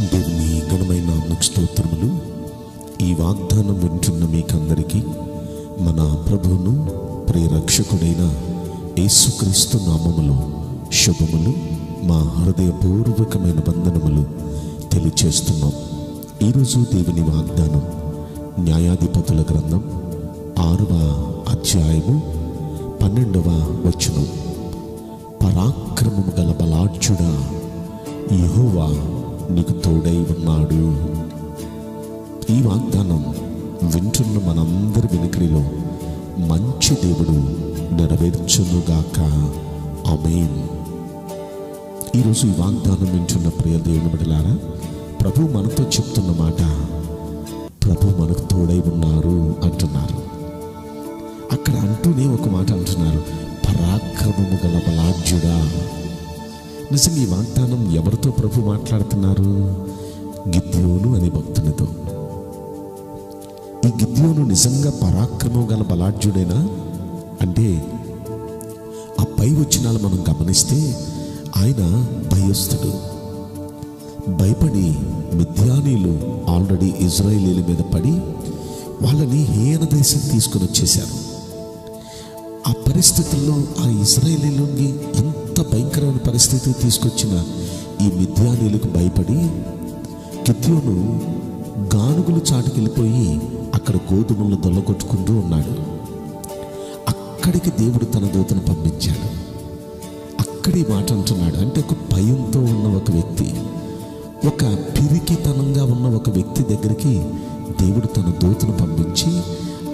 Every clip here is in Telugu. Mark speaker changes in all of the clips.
Speaker 1: దేవుని ఘనమైన నామమునకు స్తోత్రములు. ఈ వాగ్దానం వింటున్న మీకందరికీ మన ప్రభువును ప్రియరక్షకుడైన యేసుక్రీస్తు నామములో శుభములు, మా హృదయపూర్వకమైన వందనములు తెలియచేస్తున్నాం. ఈరోజు దేవుని వాగ్దానం న్యాయాధిపతుల గ్రంథం 6వ అధ్యాయము 12వ వచనం. పరాక్రమము గల బలాఢ్యుడా, యెహోవా నీకు తోడై ఉన్నాడు. ఈ వాగ్దానం వింటున్న మనందరి వినికిడిలో మంచి దేవుడు నెరవేర్చునుగాక. ఆమేన్. ఈరోజు ఈ వాగ్దానం వింటున్న ప్రియ దేవుని బిడ్డలారా, ప్రభు మనతో చెప్తున్న మాట, ప్రభు మనకు తోడై ఉన్నారు అంటున్నారు. అక్కడ అంటూనే ఒక మాట అంటున్నారు, పరాక్రమము గల బలాఢ్యుడా. నిజంగా ఈ వాగ్దానం ఎవరితో ప్రభు మాట్లాడుతున్నారు? గిద్యోను అనే భక్తునితో. ఈ గిద్యోను నిజంగా పరాక్రమం గల బలాఢ్యుడేనా అంటే, ఆ పై వచనాలు మనం గమనిస్తే ఆయన భయస్థుడు. భయపడి మిద్యానీయులు ఆల్రెడీ ఇజ్రాయేలీల మీద పడి వాళ్ళని హీన దేశం తీసుకుని వచ్చేశారు. ఆ పరిస్థితుల్లో ఆ ఇజ్రాయేలీలోని ఎంత భయంకరమైన పరిస్థితి తీసుకొచ్చిన ఈ మిద్యానీయులకు భయపడి గిద్యోను గానుగులు చాటుకెళ్ళిపోయి అక్కడ గోధుమలను దొల్లగొట్టుకుంటూ ఉన్నాడు. అక్కడికి దేవుడు తన దూతను పంపించాడు. అక్కడి మాట అంటున్నాడు. అంటే ఒక భయంతో ఉన్న ఒక వ్యక్తి, ఒక పిరికితనంగా ఉన్న ఒక వ్యక్తి దగ్గరికి దేవుడు తన దూతను పంపించి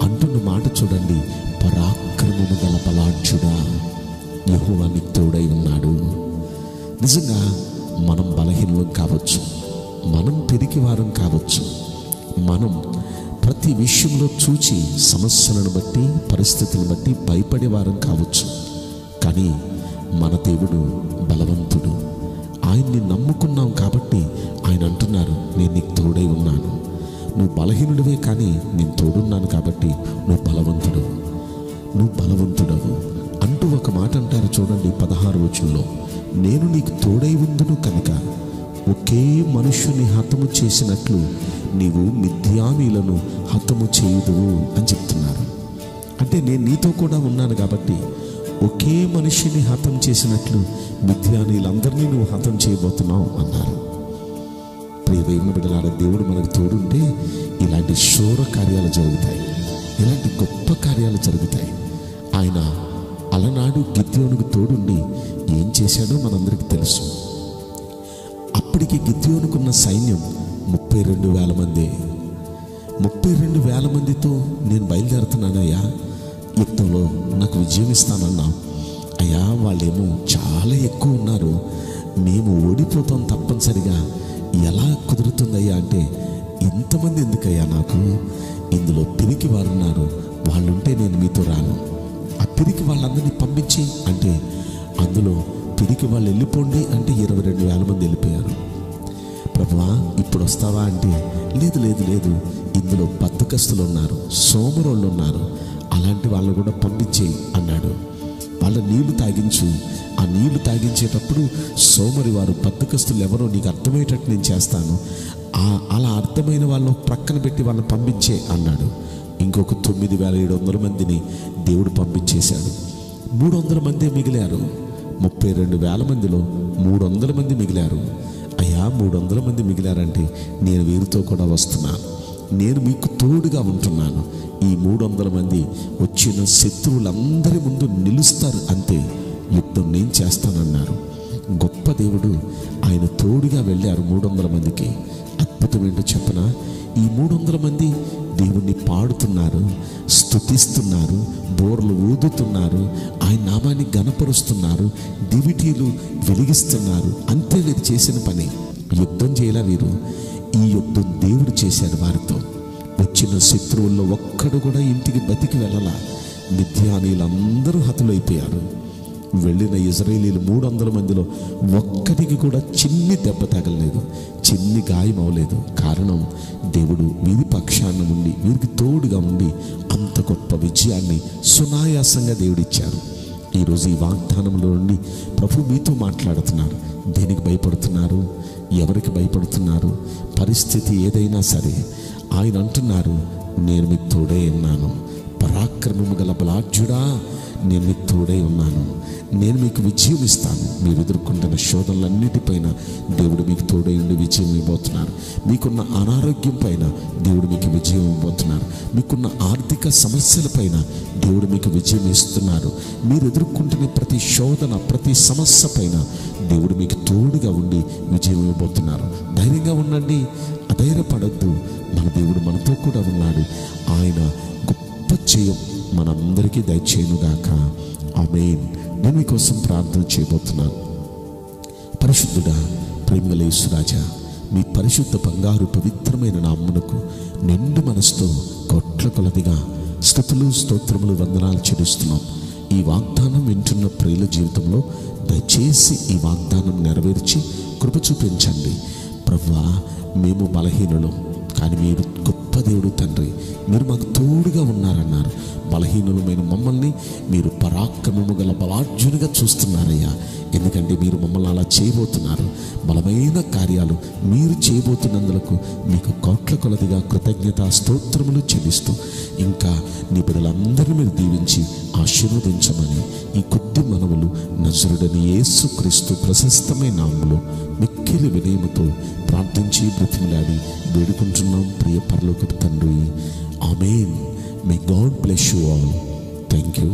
Speaker 1: అంటున్న మాట చూడండి, పరాక్రమము గల బలాఢ్యుడా, యెహోవా నీకు తోడై ఉన్నాడు. నిజంగా మనం బలహీనం కావచ్చు, మనం పిరికి వారం కావచ్చు, మనం ప్రతి విషయంలో చూచి సమస్యలను బట్టి పరిస్థితులను బట్టి భయపడే వారం కావచ్చు. కానీ మన దేవుడు బలవంతుడు. ఆయన్ని నమ్ముకున్నాం కాబట్టి ఆయన అంటున్నారు, నేను నీకు తోడై ఉన్నాను. నువ్వు బలహీనుడివే కానీ నేను తోడున్నాను కాబట్టి నువ్వు బలవంతుడవు అంటూ ఒక మాట అంటారు చూడండి. 16వ వచనంలో, నేను నీకు తోడై ఉందును కనుక ఒకే మనుష్యుని హతము చేసినట్లు నీవు మిద్యానీయులను హతము చేయుదువు అని చెప్తున్నారు. అంటే నేను నీతో కూడా ఉన్నాను కాబట్టి ఒకే మనిషిని హతం చేసినట్లు మిద్యానీయులందరినీ నువ్వు హతం చేయబోతున్నావు అన్నారు. ప్రియ దేవుని బిడ్డలారా, దేవుడు మనకు తోడుంటే ఇలాంటి శూర కార్యాలు జరుగుతాయి, ఇలాంటి గొప్ప కార్యాలు జరుగుతాయి. ఆయన అలనాడు గిద్యోనుకు తోడుండి ఏం చేశాడో మనందరికీ తెలుసు. అప్పటికి గిద్యోనుకున్న సైన్యం 32,000 మంది. 32,000 మందితో నేను బయలుదేరుతున్నానయ్యా, యుద్ధంలో నాకు విజయం ఇస్తానన్నా. అయ్యా, వాళ్ళేమో చాలా ఎక్కువ ఉన్నారు, మేము ఓడిపోతాం తప్పనిసరిగా, ఎలా కుదురుతుందయ్యా అంటే, ఇంతమంది ఎందుకయ్యా, నాకు ఇందులో పిరికి వారు ఉన్నారు, వాళ్ళుంటే నేను మీతో రాను. ఆ పిరికి వాళ్ళందరినీ పంపించి అంటే, అందులో పిరికి వాళ్ళు వెళ్ళిపోండి అంటే 22,000 మంది వెళ్ళిపోయారు. ప్రభువా ఇప్పుడు వస్తావా అంటే, లేదు ఇందులో బద్ధకస్తులు ఉన్నారు, సోమరోళ్ళు ఉన్నారు, అలాంటి వాళ్ళు కూడా పంపించేయి అన్నాడు. వాళ్ళ నీళ్లు తాగించు, ఆ నీళ్లు తాగించేటప్పుడు సోమరి వారు బద్ధకస్తులు ఎవరో నీకు అర్థమయ్యేటట్టు నేను చేస్తాను, అలా అర్థమైన వాళ్ళను ప్రక్కన పెట్టి వాళ్ళని పంపించే అన్నాడు. ఇంకొక 9,700 మందిని దేవుడు పంపించేశాడు. 300 మంది మిగిలారు. 32,000 మందిలో 300 మంది మిగిలారు. అయ్యా, 300 మంది మిగిలారంటే నేను వీరితో కూడా వస్తున్నాను, నేను మీకు తోడుగా ఉంటున్నాను. ఈ 300 మంది వచ్చిన శత్రువులందరి ముందు నిలుస్తారు, అంతే, యుద్ధం నేను చేస్తానన్నారు. గొప్ప దేవుడు, ఆయన తోడుగా వెళ్ళారు 300 మందికి. అద్భుతం ఏంటో చెప్పనా, ఈ 300 మంది దేవుణ్ణి పాడుతున్నారు, స్తుతిస్తున్నారు, బోర్లు ఊదుతున్నారు, ఆయన నామాన్ని ఘనపరుస్తున్నారు, దివిటీలు వెలిగిస్తున్నారు. అంతే వీరు చేసిన పని. యుద్ధం చేయలే వీరు, ఈ యుద్ధం దేవుడు చేశాడు వారితో. వచ్చిన శత్రువుల్లో ఒక్కడు కూడా ఇంటికి బతికి వెళ్ళాల. మిద్యానీయులందరూ హతులైపోయారు. వెళ్ళిన ఇజ్రాయేలీలు 300 మందిలో ఒక్కడికి కూడా చిన్ని దెబ్బ తగలలేదు, చిన్ని గాయం అవ్వలేదు. కారణం, దేవుడు వీరి పక్షాన ఉండి వీరికి తోడుగా ఉండి అంత గొప్ప విజయాన్ని సునాయాసంగా దేవుడిచ్చారు. ఈరోజు ఈ వాగ్దానంలో నుండి ప్రభు మీతో మాట్లాడుతున్నారు. దేనికి భయపడుతున్నారు? ఎవరికి భయపడుతున్నారు? పరిస్థితి ఏదైనా సరే ఆయన అంటున్నారు, నేను మీకు తోడే ఉన్నాను. పరాక్రమము గల బలాఢ్యుడా, నేను మీకు తోడే ఉన్నాను. నేను మీకు విజయం ఇస్తాను. మీరు ఎదుర్కొంటున్న శోధనలన్నిటిపైన దేవుడు మీకు తోడై ఉండి విజయం ఇవ్వబోతున్నారు. మీకున్న అనారోగ్యం పైన దేవుడు మీకు విజయం ఇవ్వబోతున్నారు. మీకున్న ఆర్థిక సమస్యల పైన దేవుడు మీకు విజయం ఇస్తున్నారు. మీరు ఎదుర్కొంటున్న ప్రతి శోధన, ప్రతి సమస్య పైన దేవుడు మీకు తోడుగా ఉండి విజయం ఇవ్వబోతున్నారు. ధైర్యంగా ఉండండి, అధైర్యపడద్దు. మన దేవుడు మనతో కూడా ఉన్నాడు. ఆయన గొప్ప జయం మనందరికీ దయచేయునుగాక. ఆమేన్. నేను మీకోసం ప్రార్థన చేయబోతున్నాను. పరిశుద్ధుడా, ప్రేమగల యేసురాజా, మీ పరిశుద్ధ బంగారు పవిత్రమైన నామమునకు నిండు మనసుతో కోట్ల కొలదిగా స్తుతులు, స్తోత్రములు, వందనాలు చెల్లిస్తున్నాం. ఈ వాగ్దానం వింటున్న ప్రియుల జీవితంలో దయచేసి ఈ వాగ్దానం నెరవేర్చి కృప చూపించండి. ప్రభువా, మేము బలహీనులు, కానీ మీరు గొప్ప దేవుడు తండ్రి. మీరు మాకు తోడుగా ఉన్నారన్నారు. బలహీనులమైన మమ్మల్ని మీరు పరాక్రమము గల బలాఢ్యునిగా చూస్తున్నారయ్యా. ఎందుకంటే మీరు మమ్మల్ని అలా చేయబోతున్నారు. బలమైన కార్యాలు మీరు చేయబోతున్నందులకు మీకు కోట్ల కొలదిగా కృతజ్ఞత స్తోత్రములు చెల్లిస్తూ, ఇంకా నీ బిడ్డలందరినీ మీరు దీవించి ఆశీర్వదించమని ఈ కొద్ది మనవులు నజరుడని యేసుక్రీస్తు ప్రశస్తమైన నామములో మిక్కిలి వినయముతో ప్రార్థించి బ్రతిమలాడి వేడుకుంటున్నాం ప్రియ పరలోకపు తండ్రి. ఆమేన్. May God bless you all. Thank you.